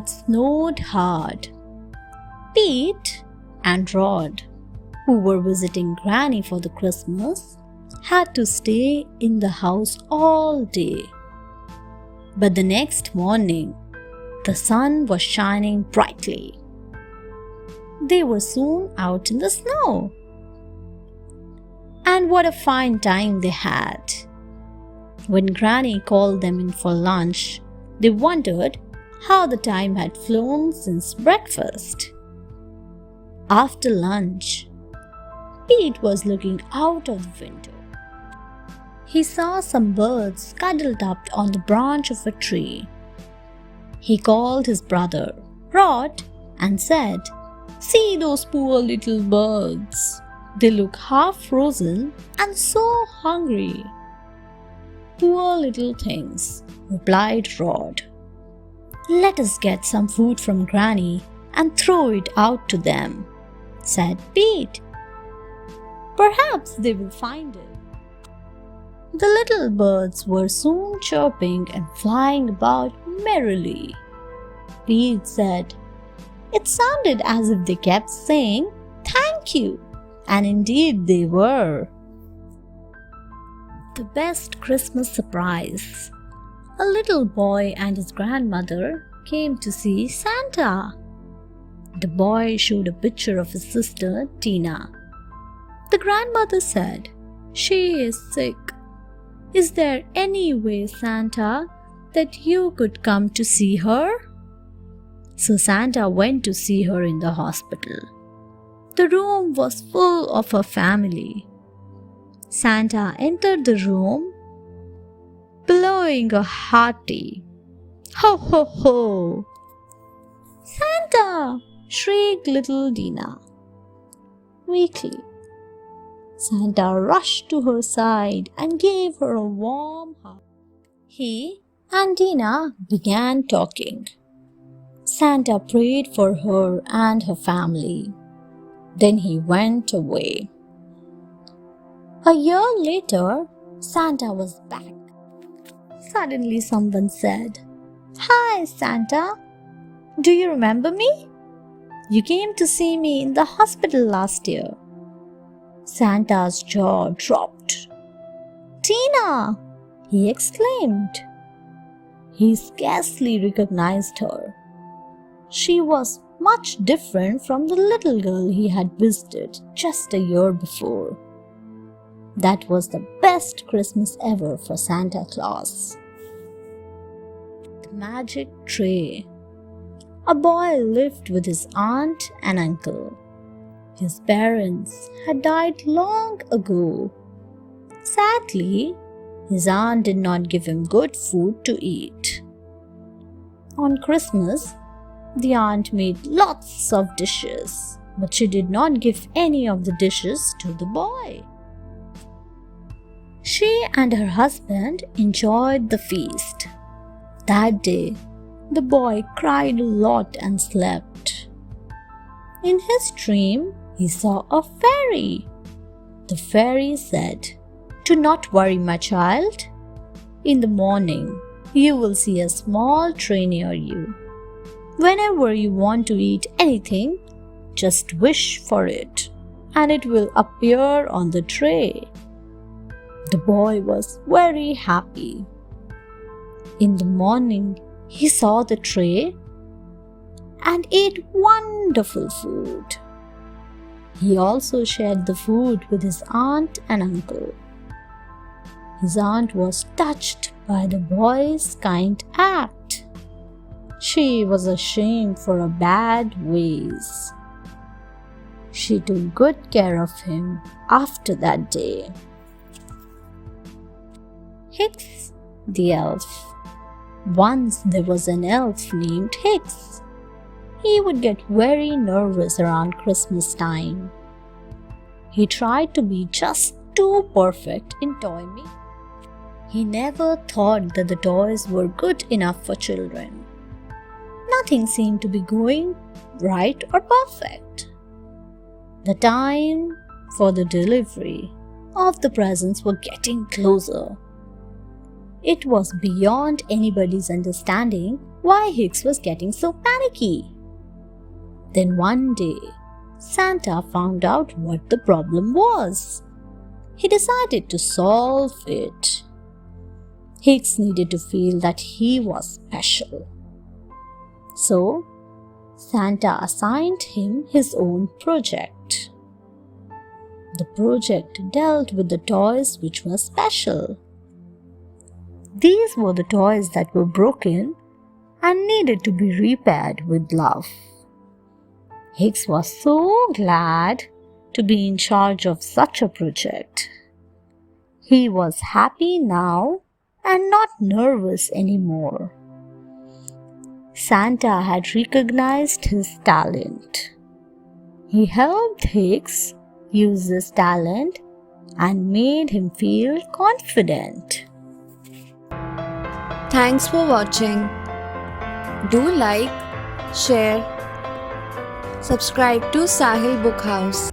had snowed hard. Pete and Rod, who were visiting Granny for the Christmas, had to stay in the house all day. But the next morning, the sun was shining brightly. They were soon out in the snow. And what a fine time they had! When Granny called them in for lunch, they wondered how the time had flown since breakfast. After lunch, Pete was looking out of the window. He saw some birds cuddled up on the branch of a tree. He called his brother, Rod, and said, "See those poor little birds. They look half frozen and so hungry." "Poor little things," replied Rod. "Let us get some food from Granny and throw it out to them," said Pete. "Perhaps they will find it." The little birds were soon chirping and flying about merrily. Pete said, "It sounded as if they kept saying, 'Thank you,' and indeed they were." The best Christmas surprise. A little boy and his grandmother came to see Santa. The boy showed a picture of his sister, Tina. The grandmother said, "She is sick. Is there any way, Santa, that you could come to see her?" So Santa went to see her in the hospital. The room was full of her family. Santa entered the room, blowing a hearty "Ho, ho, ho!" "Santa!" shrieked little Dina. Weakly, Santa rushed to her side and gave her a warm hug. He and Dina began talking. Santa prayed for her and her family. Then he went away. A year later, Santa was back. Suddenly someone said, "Hi, Santa. Do you remember me? You came to see me in the hospital last year." Santa's jaw dropped. "Tina!" he exclaimed. He scarcely recognized her. She was much different from the little girl he had visited just a year before. That was the best Christmas ever for Santa Claus. The magic tray. A boy lived with his aunt and uncle. His parents had died long ago. Sadly, his aunt did not give him good food to eat. On Christmas, the aunt made lots of dishes, but she did not give any of the dishes to the boy. She and her husband enjoyed the feast. That day, the boy cried a lot and slept. In his dream, he saw a fairy. The fairy said, "Do not worry, my child. In the morning, you will see a small tray near you. Whenever you want to eat anything, just wish for it, and it will appear on the tray." The boy was very happy. In the morning, he saw the tray and ate wonderful food. He also shared the food with his aunt and uncle. His aunt was touched by the boy's kind act. She was ashamed for her bad ways. She took good care of him after that day. Hicks the elf. Once there was an elf named Hicks. He would get very nervous around Christmas time. He tried to be just too perfect in toy making. He never thought that the toys were good enough for children. Nothing seemed to be going right or perfect. The time for the delivery of the presents were getting closer. It was beyond anybody's understanding why Hicks was getting so panicky. Then one day, Santa found out what the problem was. He decided to solve it. Hicks needed to feel that he was special. So, Santa assigned him his own project. The project dealt with the toys which were special. These were the toys that were broken and needed to be repaired with love. Hicks was so glad to be in charge of such a project. He was happy now and not nervous anymore. Santa had recognized his talent. He helped Hicks use his talent and made him feel confident. Thanks for watching. Do like, share, subscribe to Sahil Book House.